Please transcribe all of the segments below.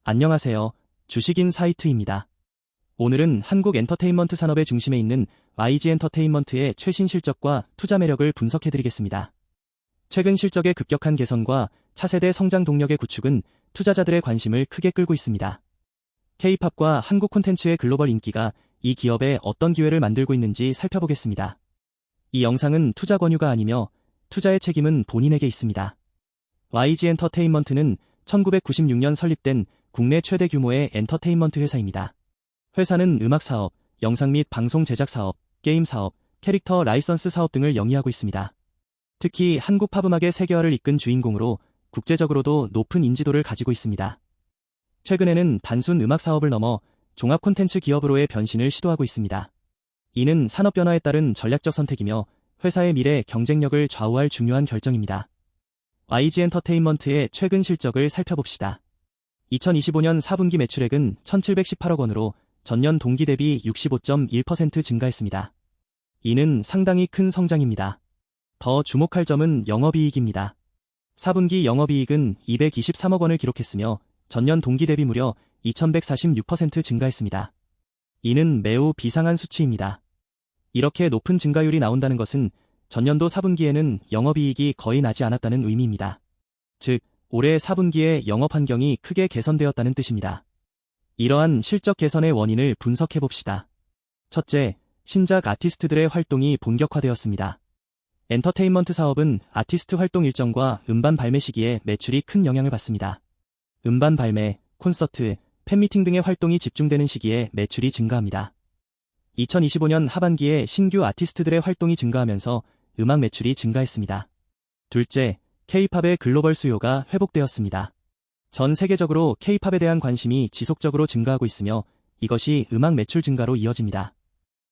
안녕하세요. 주식인 사이트입니다. 오늘은 한국 엔터테인먼트 산업의 중심에 있는 YG 엔터테인먼트의 최신 실적과 투자 매력을 분석해드리겠습니다. 최근 실적의 급격한 개선과 차세대 성장 동력의 구축은 투자자들의 관심을 크게 끌고 있습니다. K-팝과 한국 콘텐츠의 글로벌 인기가 이 기업에 어떤 기회를 만들고 있는지 살펴보겠습니다. 이 영상은 투자 권유가 아니며 투자의 책임은 본인에게 있습니다. YG 엔터테인먼트는 1996년 설립된 국내 최대 규모의 엔터테인먼트 회사입니다. 회사는 음악 사업, 영상 및 방송 제작 사업, 게임 사업, 캐릭터 라이선스 사업 등을 영위하고 있습니다. 특히 한국 팝음악의 세계화를 이끈 주인공으로 국제적으로도 높은 인지도를 가지고 있습니다. 최근에는 단순 음악 사업을 넘어 종합 콘텐츠 기업으로의 변신을 시도하고 있습니다. 이는 산업 변화에 따른 전략적 선택이며 회사의 미래 경쟁력을 좌우할 중요한 결정입니다. YG 엔터테인먼트의 최근 실적을 살펴봅시다. 2025년 4분기 매출액은 1,718억 원으로 전년 동기 대비 65.1% 증가했습니다. 이는 상당히 큰 성장입니다. 더 주목할 점은 영업이익입니다. 4분기 영업이익은 223억 원을 기록했으며 전년 동기 대비 무려 2,146% 증가했습니다. 이는 매우 비상한 수치입니다. 이렇게 높은 증가율이 나온다는 것은 전년도 4분기에는 영업이익이 거의 나지 않았다는 의미입니다. 즉, 올해 4분기에 영업 환경이 크게 개선되었다는 뜻입니다. 이러한 실적 개선의 원인을 분석해봅시다. 첫째, 신작 아티스트들의 활동이 본격화되었습니다. 엔터테인먼트 사업은 아티스트 활동 일정과 음반 발매 시기에 매출이 큰 영향을 받습니다. 음반 발매, 콘서트, 팬미팅 등의 활동이 집중되는 시기에 매출이 증가합니다. 2025년 하반기에 신규 아티스트들의 활동이 증가하면서 음악 매출이 증가했습니다. 둘째, K-팝의 글로벌 수요가 회복되었습니다. 전 세계적으로 K-팝에 대한 관심이 지속적으로 증가하고 있으며 이것이 음악 매출 증가로 이어집니다.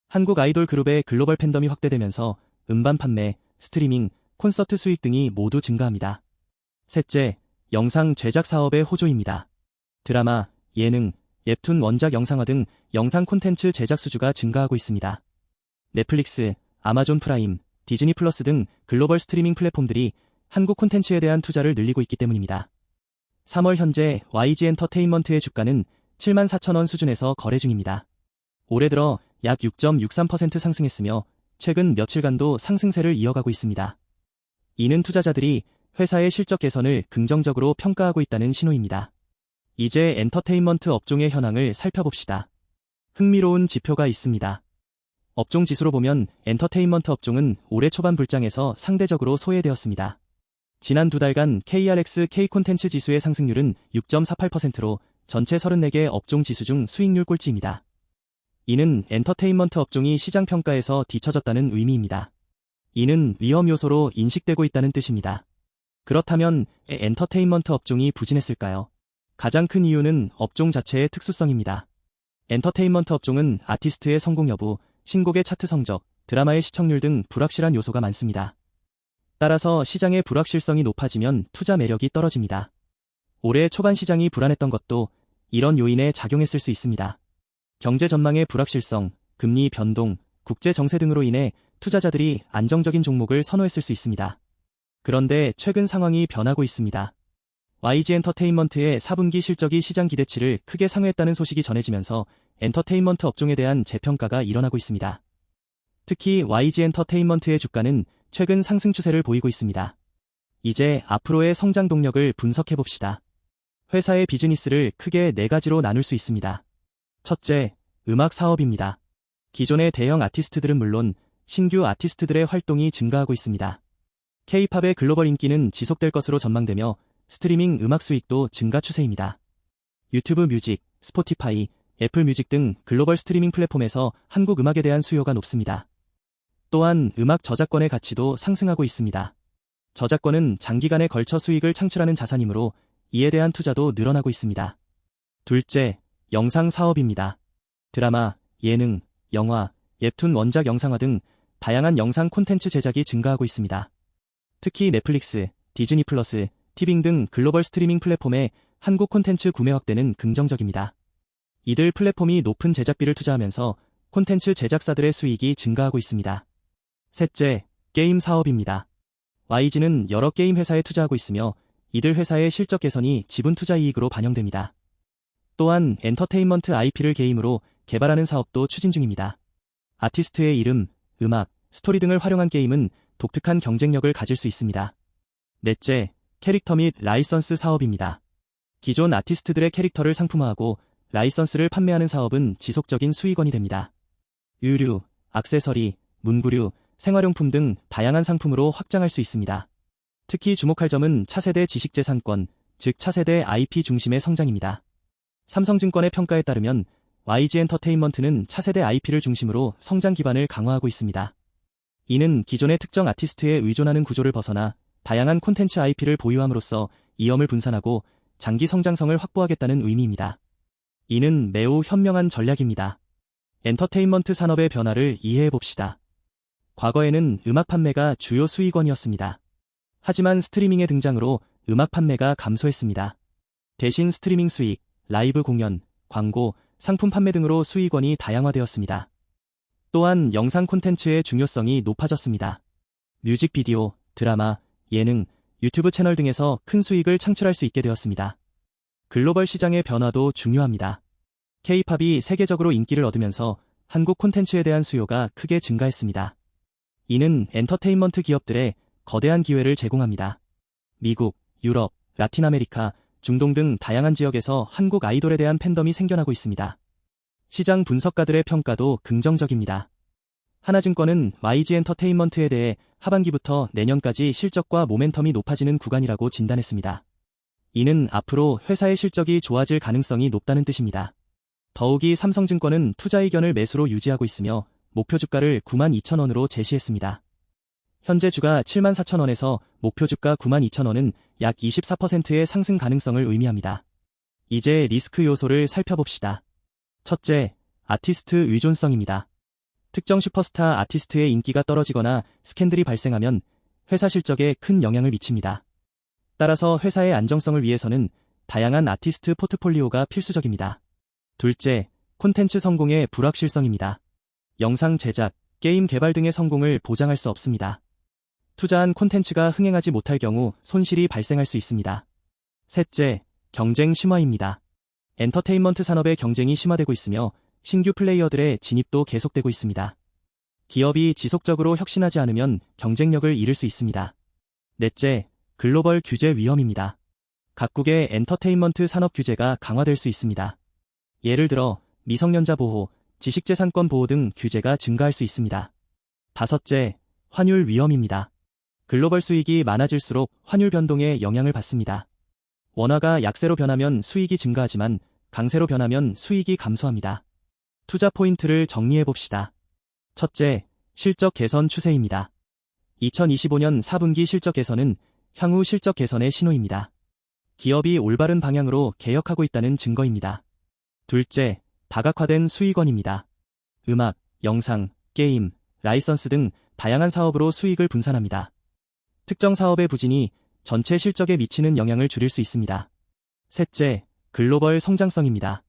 한국 아이돌 그룹의 글로벌 팬덤이 확대되면서 음반 판매, 스트리밍, 콘서트 수익 등이 모두 증가합니다. 셋째, 영상 제작 사업의 호조입니다. 드라마, 예능, 웹툰 원작 영상화 등 영상 콘텐츠 제작 수주가 증가하고 있습니다. 넷플릭스, 아마존 프라임, 디즈니 플러스 등 글로벌 스트리밍 플랫폼들이 한국 콘텐츠에 대한 투자를 늘리고 있기 때문입니다. 3월 현재 YG 엔터테인먼트의 주가는 74,000원 수준에서 거래 중입니다. 올해 들어 약 6.63% 상승했으며 최근 며칠간도 상승세를 이어가고 있습니다. 이는 투자자들이 회사의 실적 개선을 긍정적으로 평가하고 있다는 신호입니다. 이제 엔터테인먼트 업종의 현황을 살펴봅시다. 흥미로운 지표가 있습니다. 업종 지수로 보면 엔터테인먼트 업종은 올해 초반 불장에서 상대적으로 소외되었습니다. 지난 두 달간 KRX K콘텐츠 지수의 상승률은 6.48%로 전체 34개 업종 지수 중 수익률 꼴찌입니다. 이는 엔터테인먼트 업종이 시장 평가에서 뒤처졌다는 의미입니다. 이는 위험 요소로 인식되고 있다는 뜻입니다. 그렇다면 엔터테인먼트 업종이 부진했을까요? 가장 큰 이유는 업종 자체의 특수성입니다. 엔터테인먼트 업종은 아티스트의 성공 여부, 신곡의 차트 성적, 드라마의 시청률 등 불확실한 요소가 많습니다. 따라서 시장의 불확실성이 높아지면 투자 매력이 떨어집니다. 올해 초반 시장이 불안했던 것도 이런 요인에 작용했을 수 있습니다. 경제 전망의 불확실성, 금리 변동, 국제 정세 등으로 인해 투자자들이 안정적인 종목을 선호했을 수 있습니다. 그런데 최근 상황이 변하고 있습니다. YG 엔터테인먼트의 4분기 실적이 시장 기대치를 크게 상회했다는 소식이 전해지면서 엔터테인먼트 업종에 대한 재평가가 일어나고 있습니다. 특히 YG 엔터테인먼트의 주가는 최근 상승 추세를 보이고 있습니다. 이제 앞으로의 성장 동력을 분석해봅시다. 회사의 비즈니스를 크게 4가지로 나눌 수 있습니다. 첫째, 음악 사업입니다. 기존의 대형 아티스트들은 물론 신규 아티스트들의 활동이 증가하고 있습니다. K-팝의 글로벌 인기는 지속될 것으로 전망되며 스트리밍 음악 수익도 증가 추세입니다. 유튜브 뮤직, 스포티파이, 애플 뮤직 등 글로벌 스트리밍 플랫폼에서 한국 음악에 대한 수요가 높습니다. 또한 음악 저작권의 가치도 상승하고 있습니다. 저작권은 장기간에 걸쳐 수익을 창출하는 자산이므로 이에 대한 투자도 늘어나고 있습니다. 둘째, 영상 사업입니다. 드라마, 예능, 영화, 웹툰 원작 영상화 등 다양한 영상 콘텐츠 제작이 증가하고 있습니다. 특히 넷플릭스, 디즈니 플러스, 티빙 등 글로벌 스트리밍 플랫폼의 한국 콘텐츠 구매 확대는 긍정적입니다. 이들 플랫폼이 높은 제작비를 투자하면서 콘텐츠 제작사들의 수익이 증가하고 있습니다. 셋째, 게임 사업입니다. YG는 여러 게임 회사에 투자하고 있으며 이들 회사의 실적 개선이 지분 투자 이익으로 반영됩니다. 또한 엔터테인먼트 IP를 게임으로 개발하는 사업도 추진 중입니다. 아티스트의 이름, 음악, 스토리 등을 활용한 게임은 독특한 경쟁력을 가질 수 있습니다. 넷째, 캐릭터 및 라이선스 사업입니다. 기존 아티스트들의 캐릭터를 상품화하고 라이선스를 판매하는 사업은 지속적인 수익원이 됩니다. 의류, 액세서리, 문구류, 생활용품 등 다양한 상품으로 확장할 수 있습니다. 특히 주목할 점은 차세대 지식재산권, 즉 차세대 IP 중심의 성장입니다. 삼성증권의 평가에 따르면 YG엔터테인먼트는 차세대 IP를 중심으로 성장 기반을 강화하고 있습니다. 이는 기존의 특정 아티스트에 의존하는 구조를 벗어나 다양한 콘텐츠 IP를 보유함으로써 이염을 분산하고 장기 성장성을 확보하겠다는 의미입니다. 이는 매우 현명한 전략입니다. 엔터테인먼트 산업의 변화를 이해해봅시다. 과거에는 음악 판매가 주요 수익원이었습니다. 하지만 스트리밍의 등장으로 음악 판매가 감소했습니다. 대신 스트리밍 수익, 라이브 공연, 광고, 상품 판매 등으로 수익원이 다양화되었습니다. 또한 영상 콘텐츠의 중요성이 높아졌습니다. 뮤직비디오, 드라마, 예능, 유튜브 채널 등에서 큰 수익을 창출할 수 있게 되었습니다. 글로벌 시장의 변화도 중요합니다. K-팝이 세계적으로 인기를 얻으면서 한국 콘텐츠에 대한 수요가 크게 증가했습니다. 이는 엔터테인먼트 기업들의 거대한 기회를 제공합니다. 미국, 유럽, 라틴 아메리카, 중동 등 다양한 지역에서 한국 아이돌에 대한 팬덤이 생겨나고 있습니다. 시장 분석가들의 평가도 긍정적입니다. 하나증권은 YG엔터테인먼트에 대해 하반기부터 내년까지 실적과 모멘텀이 높아지는 구간이라고 진단했습니다. 이는 앞으로 회사의 실적이 좋아질 가능성이 높다는 뜻입니다. 더욱이 삼성증권은 투자 의견을 매수로 유지하고 있으며 목표 주가를 92,000원으로 제시했습니다. 현재 주가 74,000원에서 목표 주가 92,000원은 약 24%의 상승 가능성을 의미합니다. 이제 리스크 요소를 살펴봅시다. 첫째, 아티스트 의존성입니다. 특정 슈퍼스타 아티스트의 인기가 떨어지거나 스캔들이 발생하면 회사 실적에 큰 영향을 미칩니다. 따라서 회사의 안정성을 위해서는 다양한 아티스트 포트폴리오가 필수적입니다. 둘째, 콘텐츠 성공의 불확실성입니다. 영상 제작, 게임 개발 등의 성공을 보장할 수 없습니다. 투자한 콘텐츠가 흥행하지 못할 경우 손실이 발생할 수 있습니다. 셋째, 경쟁 심화입니다. 엔터테인먼트 산업의 경쟁이 심화되고 있으며 신규 플레이어들의 진입도 계속되고 있습니다. 기업이 지속적으로 혁신하지 않으면 경쟁력을 잃을 수 있습니다. 넷째, 글로벌 규제 위험입니다. 각국의 엔터테인먼트 산업 규제가 강화될 수 있습니다. 예를 들어 미성년자 보호, 지식재산권 보호 등 규제가 증가할 수 있습니다. 다섯째, 환율 위험입니다. 글로벌 수익이 많아질수록 환율 변동에 영향을 받습니다. 원화가 약세로 변하면 수익이 증가하지만 강세로 변하면 수익이 감소합니다. 투자 포인트를 정리해봅시다. 첫째, 실적 개선 추세입니다. 2025년 4분기 실적 개선은 향후 실적 개선의 신호입니다. 기업이 올바른 방향으로 개혁하고 있다는 증거입니다. 둘째, 다각화된 수익원입니다. 음악, 영상, 게임, 라이선스 등 다양한 사업으로 수익을 분산합니다. 특정 사업의 부진이 전체 실적에 미치는 영향을 줄일 수 있습니다. 셋째, 글로벌 성장성입니다.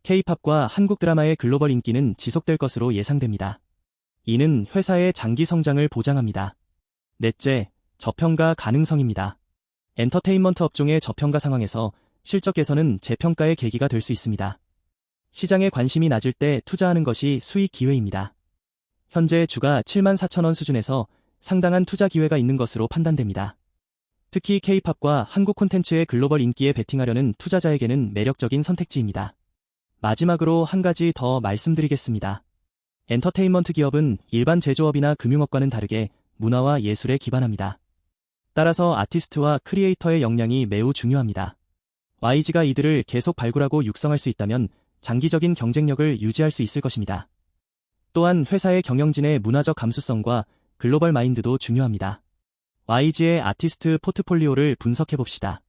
K-팝과 한국 드라마의 글로벌 인기는 지속될 것으로 예상됩니다. 이는 회사의 장기 성장을 보장합니다. 넷째, 저평가 가능성입니다. 엔터테인먼트 업종의 저평가 상황에서 실적 개선은 재평가의 계기가 될 수 있습니다. 시장에 관심이 낮을 때 투자하는 것이 수익 기회입니다. 현재 주가 74,000원 수준에서 상당한 투자 기회가 있는 것으로 판단됩니다. 특히 K-팝과 한국 콘텐츠의 글로벌 인기에 베팅하려는 투자자에게는 매력적인 선택지입니다. 마지막으로 한 가지 더 말씀드리겠습니다. 엔터테인먼트 기업은 일반 제조업이나 금융업과는 다르게 문화와 예술에 기반합니다. 따라서 아티스트와 크리에이터의 역량이 매우 중요합니다. YG가 이들을 계속 발굴하고 육성할 수 있다면 장기적인 경쟁력을 유지할 수 있을 것입니다. 또한 회사의 경영진의 문화적 감수성과 글로벌 마인드도 중요합니다. YG의 아티스트 포트폴리오를 분석해봅시다.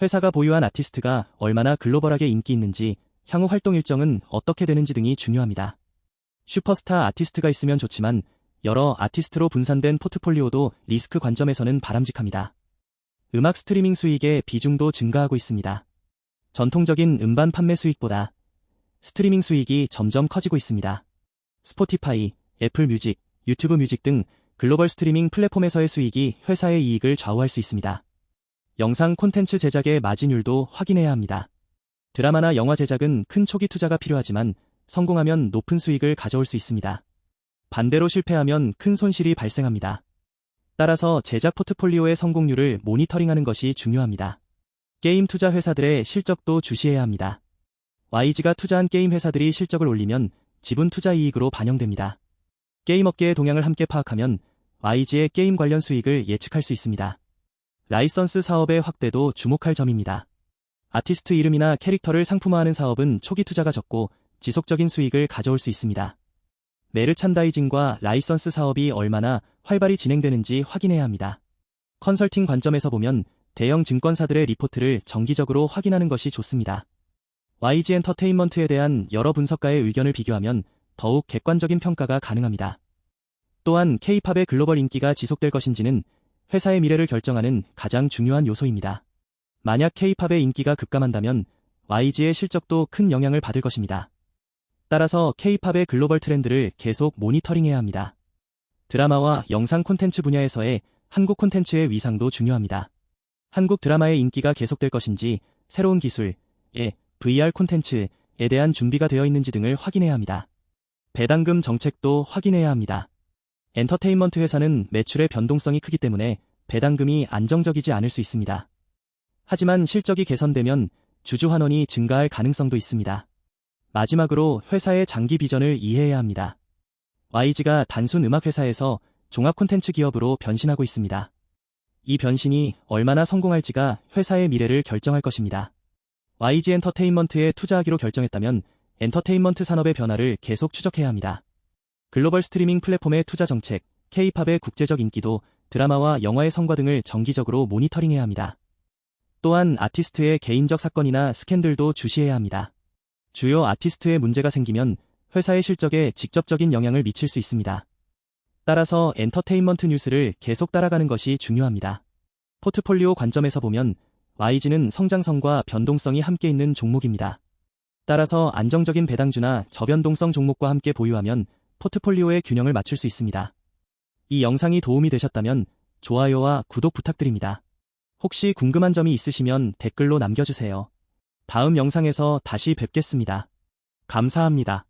회사가 보유한 아티스트가 얼마나 글로벌하게 인기 있는지, 향후 활동 일정은 어떻게 되는지 등이 중요합니다. 슈퍼스타 아티스트가 있으면 좋지만 여러 아티스트로 분산된 포트폴리오도 리스크 관점에서는 바람직합니다. 음악 스트리밍 수익의 비중도 증가하고 있습니다. 전통적인 음반 판매 수익보다 스트리밍 수익이 점점 커지고 있습니다. 스포티파이, 애플 뮤직, 유튜브 뮤직 등 글로벌 스트리밍 플랫폼에서의 수익이 회사의 이익을 좌우할 수 있습니다. 영상 콘텐츠 제작의 마진율도 확인해야 합니다. 드라마나 영화 제작은 큰 초기 투자가 필요하지만 성공하면 높은 수익을 가져올 수 있습니다. 반대로 실패하면 큰 손실이 발생합니다. 따라서 제작 포트폴리오의 성공률을 모니터링하는 것이 중요합니다. 게임 투자 회사들의 실적도 주시해야 합니다. YG가 투자한 게임 회사들이 실적을 올리면 지분 투자 이익으로 반영됩니다. 게임 업계의 동향을 함께 파악하면 YG의 게임 관련 수익을 예측할 수 있습니다. 라이선스 사업의 확대도 주목할 점입니다. 아티스트 이름이나 캐릭터를 상품화하는 사업은 초기 투자가 적고 지속적인 수익을 가져올 수 있습니다. 메르찬다이징과 라이선스 사업이 얼마나 활발히 진행되는지 확인해야 합니다. 컨설팅 관점에서 보면 대형 증권사들의 리포트를 정기적으로 확인하는 것이 좋습니다. YG 엔터테인먼트에 대한 여러 분석가의 의견을 비교하면 더욱 객관적인 평가가 가능합니다. 또한 K-팝의 글로벌 인기가 지속될 것인지는 회사의 미래를 결정하는 가장 중요한 요소입니다. 만약 K-팝의 인기가 급감한다면 YG의 실적도 큰 영향을 받을 것입니다. 따라서 K-팝의 글로벌 트렌드를 계속 모니터링해야 합니다. 드라마와 영상 콘텐츠 분야에서의 한국 콘텐츠의 위상도 중요합니다. 한국 드라마의 인기가 계속될 것인지 새로운 기술, VR 콘텐츠에 대한 준비가 되어 있는지 등을 확인해야 합니다. 배당금 정책도 확인해야 합니다. 엔터테인먼트 회사는 매출의 변동성이 크기 때문에 배당금이 안정적이지 않을 수 있습니다. 하지만 실적이 개선되면 주주 환원이 증가할 가능성도 있습니다. 마지막으로 회사의 장기 비전을 이해해야 합니다. YG가 단순 음악 회사에서 종합 콘텐츠 기업으로 변신하고 있습니다. 이 변신이 얼마나 성공할지가 회사의 미래를 결정할 것입니다. YG 엔터테인먼트에 투자하기로 결정했다면 엔터테인먼트 산업의 변화를 계속 추적해야 합니다. 글로벌 스트리밍 플랫폼의 투자 정책, K-팝의 국제적 인기도, 드라마와 영화의 성과 등을 정기적으로 모니터링해야 합니다. 또한 아티스트의 개인적 사건이나 스캔들도 주시해야 합니다. 주요 아티스트의 문제가 생기면 회사의 실적에 직접적인 영향을 미칠 수 있습니다. 따라서 엔터테인먼트 뉴스를 계속 따라가는 것이 중요합니다. 포트폴리오 관점에서 보면 YG는 성장성과 변동성이 함께 있는 종목입니다. 따라서 안정적인 배당주나 저변동성 종목과 함께 보유하면 포트폴리오의 균형을 맞출 수 있습니다. 이 영상이 도움이 되셨다면 좋아요와 구독 부탁드립니다. 혹시 궁금한 점이 있으시면 댓글로 남겨주세요. 다음 영상에서 다시 뵙겠습니다. 감사합니다.